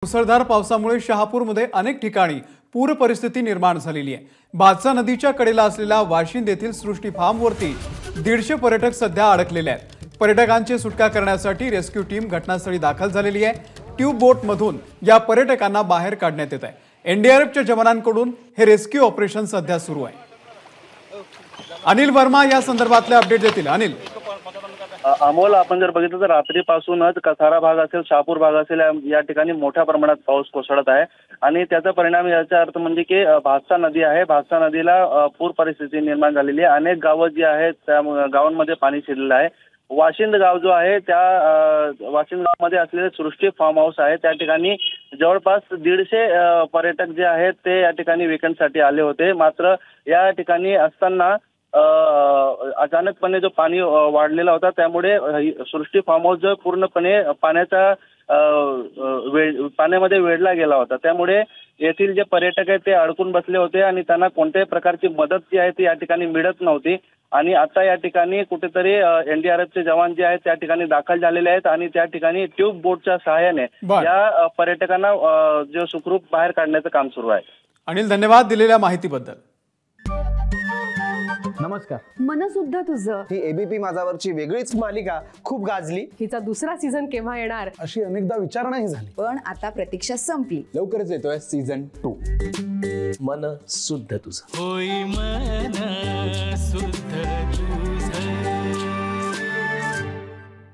मुसळधार पावसामुळे शहापूरमध्ये अनेक ठिकाणी पूर परिस्थिती निर्माण झालेली आहे। भातसा नदीच्या कडेला असलेल्या वाशिंद येथील सृष्टी फार्मवरती 150 पर्यटक सध्या अडकलेले आहेत। पर्यटकांची सुटका करण्यासाठी रेस्क्यू टीम घटनास्थळी दाखल झालेली आहे। ट्यूब बोट मधून या पर्यटकांना बाहेर काढण्यात येत आहे। एनडीआरएफच्या जवानांकडून हे रेस्क्यू ऑपरेशन सध्या सुरू आहे। अनिल वर्मा या संदर्भातले अपडेट देतील। अनिल, अमोल, आपण जर बघितलं तर रात्रीपासूनच कसारा भाग असेल, शहापूर भाग असेल, या ठिकाणी मोठ्या प्रमाणात पाऊस कोसळत आहे आणि त्याचा परिणाम याचा अर्थ म्हणजे की भातसा नदी आहे, भातसा नदीला पूर परिस्थिती निर्माण झालेली आहे। अनेक गावं जी आहेत त्या गावांमध्ये पाणी शिरलेलं आहे। वाशिंद गाव जो आहे त्या वाशिंद गावामध्ये असलेले सृष्टी फार्म हाऊस आहे, त्या ठिकाणी जवळपास 150 पर्यटक जे आहेत ते या ठिकाणी वीकेंडसाठी आले होते। मात्र या ठिकाणी असताना अचानकपणे जो पाणी वाढलेला होता, त्यामुळे सृष्टी फार्म हाऊस जो पूर्णपणे पाण्यामध्ये वेढला गेला होता। त्यामुळे येथील जे पर्यटक आहेत ते अडकून बसले होते आणि त्यांना कोणत्याही प्रकारची मदत जी आहे ती या ठिकाणी मिळत नव्हती। आणि आता या ठिकाणी कुठेतरी एनडीआरएफचे जवान जे आहेत त्या ठिकाणी दाखल झालेले आहेत आणि त्या ठिकाणी ट्यूब बोटच्या सहाय्याने या पर्यटकांना जे सुखरूप बाहेर काढण्याचं काम सुरू आहे। अनिल, धन्यवाद दिलेल्या माहितीबद्दल। नमस्कार। मनसुद्धा तुझं ही एबीपी माझावरची वेगळीच मालिका खूप गाजली। हिचा दुसरा सीझन केव्हा येणार अशी अनेकदा विचारणा झाली, पण आता प्रतीक्षा संपली। लवकरच येतोय सीझन 2। मन शुद्ध तुझं होई मन शुद्ध तुझं।